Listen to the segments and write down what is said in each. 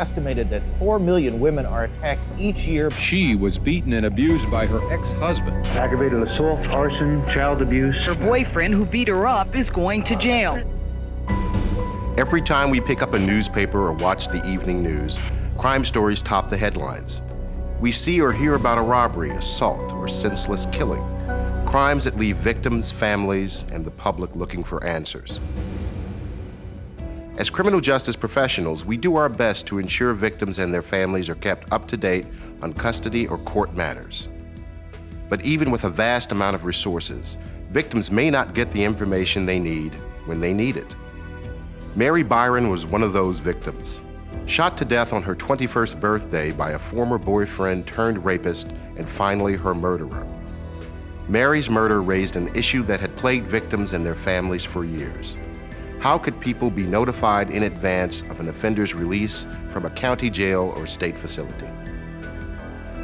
estimated that 4 million women are attacked each year. She was beaten and abused by her ex-husband. Aggravated assault, arson, child abuse. Her boyfriend who beat her up is going to jail. Every time we pick up a newspaper or watch the evening news, crime stories top the headlines. We see or hear about a robbery, assault, or senseless killing. Crimes that leave victims, families, and the public looking for answers. As criminal justice professionals, we do our best to ensure victims and their families are kept up to date on custody or court matters. But even with a vast amount of resources, victims may not get the information they need when they need it. Mary Byron was one of those victims, shot to death on her 21st birthday by a former boyfriend turned rapist and finally her murderer. Mary's murder raised an issue that had plagued victims and their families for years. How could people be notified in advance of an offender's release from a county jail or state facility?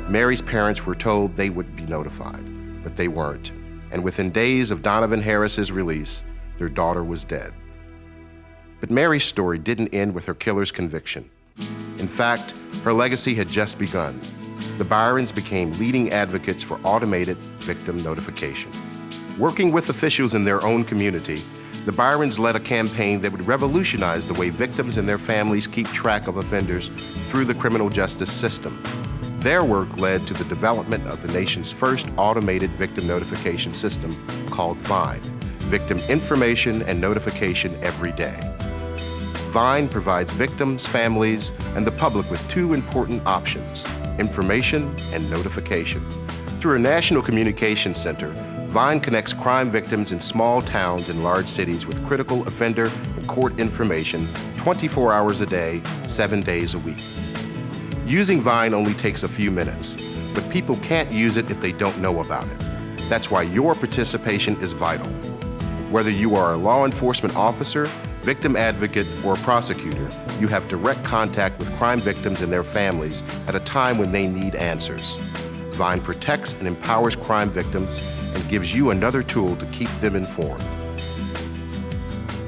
Mary's parents were told they would be notified, but they weren't. And within days of Donovan Harris's release, their daughter was dead. But Mary's story didn't end with her killer's conviction. In fact, her legacy had just begun. The Byrons became leading advocates for automated victim notification. Working with officials in their own community, the Byrons led a campaign that would revolutionize the way victims and their families keep track of offenders through the criminal justice system. Their work led to the development of the nation's first automated victim notification system called VINE, Victim Information and Notification Every Day. VINE provides victims, families, and the public with two important options: information and notification. Through a national communications center, VINE connects crime victims in small towns and large cities with critical offender and court information 24 hours a day, 7 days a week. Using VINE only takes a few minutes, but people can't use it if they don't know about it. That's why your participation is vital. Whether you are a law enforcement officer, victim advocate, or prosecutor, you have direct contact with crime victims and their families at a time when they need answers. VINE protects and empowers crime victims and gives you another tool to keep them informed.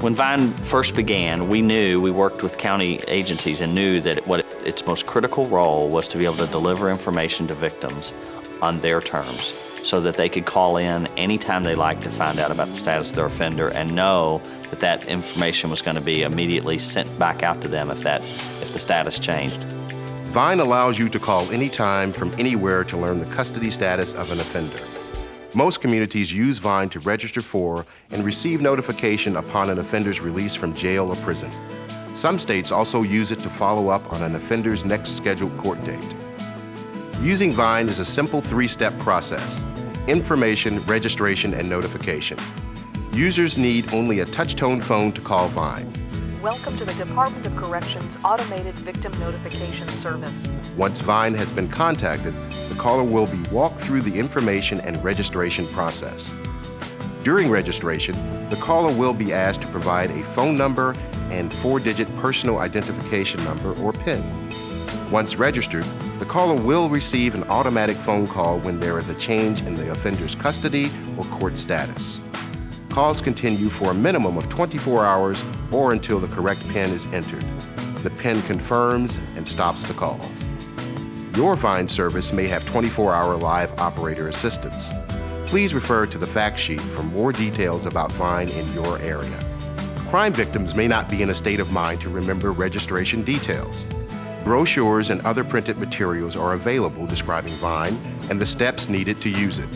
When VINE first began, we worked with county agencies and knew that its most critical role was to be able to deliver information to victims on their terms so that they could call in anytime they liked to find out about the status of their offender and know that that information was going to be immediately sent back out to them if the status changed. VINE allows you to call anytime from anywhere to learn the custody status of an offender. Most communities use VINE to register for and receive notification upon an offender's release from jail or prison. Some states also use it to follow up on an offender's next scheduled court date. Using VINE is a simple three-step process: information, registration, and notification. Users need only a touch-tone phone to call VINE. Welcome to the Department of Corrections Automated Victim Notification Service. Once VINE has been contacted, the caller will be walked through the information and registration process. During registration, the caller will be asked to provide a phone number and 4-digit personal identification number or PIN. Once registered, the caller will receive an automatic phone call when there is a change in the offender's custody or court status. Calls continue for a minimum of 24 hours or until the correct PIN is entered. The PIN confirms and stops the calls. Your VINE service may have 24-hour live operator assistance. Please refer to the fact sheet for more details about VINE in your area. Crime victims may not be in a state of mind to remember registration details. Brochures and other printed materials are available describing VINE and the steps needed to use it.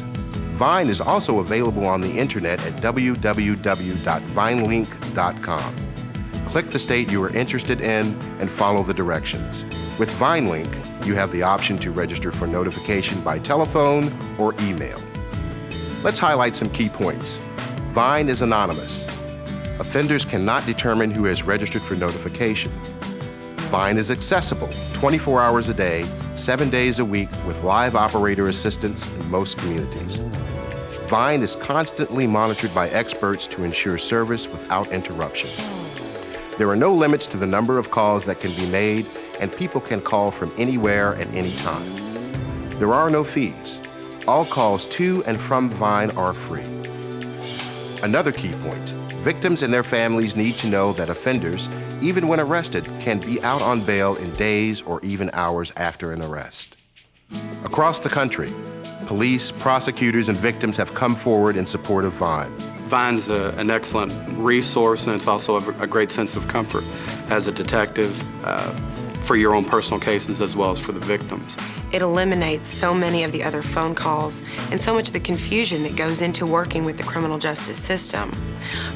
VINE is also available on the internet at www.vinelink.com. Click the state you are interested in and follow the directions. With VineLink, you have the option to register for notification by telephone or email. Let's highlight some key points. VINE is anonymous. Offenders cannot determine who has registered for notification. VINE is accessible 24 hours a day, 7 days a week with live operator assistance in most communities. VINE is constantly monitored by experts to ensure service without interruption. There are no limits to the number of calls that can be made, and people can call from anywhere at any time. There are no fees. All calls to and from VINE are free. Another key point, Victims and their families need to know that offenders, even when arrested, can be out on bail in days or even hours after an arrest. Across the country, police, prosecutors, and victims have come forward in support of Vine. Vine's an excellent resource, and it's also a great sense of comfort as a detective for your own personal cases as well as for the victims. It eliminates so many of the other phone calls and so much of the confusion that goes into working with the criminal justice system.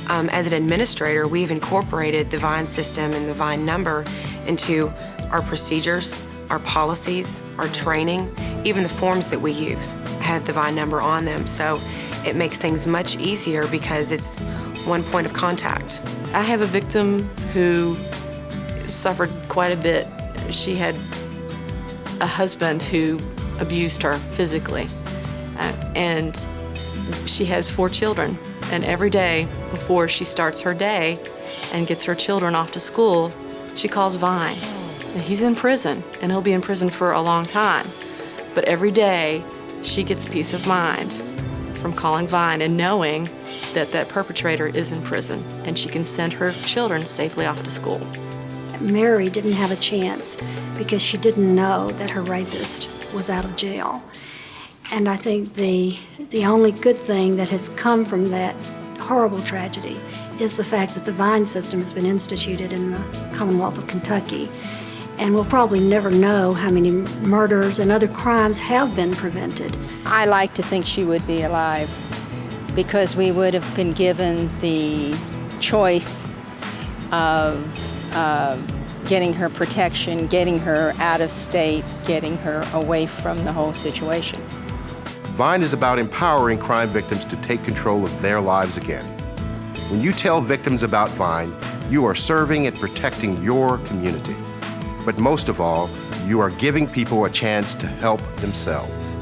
As an administrator, we've incorporated the Vine system and the Vine number into our procedures, our policies, our training, even the forms that we use have the Vine number on them. So it makes things much easier because it's one point of contact. I have a victim who suffered quite a bit. She had a husband who abused her physically, and she has 4 children. And every day before she starts her day and gets her children off to school, she calls Vine. And he's in prison, and he'll be in prison for a long time. But every day she gets peace of mind from calling Vine and knowing that that perpetrator is in prison and she can send her children safely off to school. Mary didn't have a chance because she didn't know that her rapist was out of jail. And I think the only good thing that has come from that horrible tragedy is the fact that the Vine system has been instituted in the Commonwealth of Kentucky. And we'll probably never know how many murders and other crimes have been prevented. I like to think she would be alive because we would have been given the choice of getting her protection, getting her out of state, getting her away from the whole situation. Vine is about empowering crime victims to take control of their lives again. When you tell victims about Vine, you are serving and protecting your community. But most of all, you are giving people a chance to help themselves.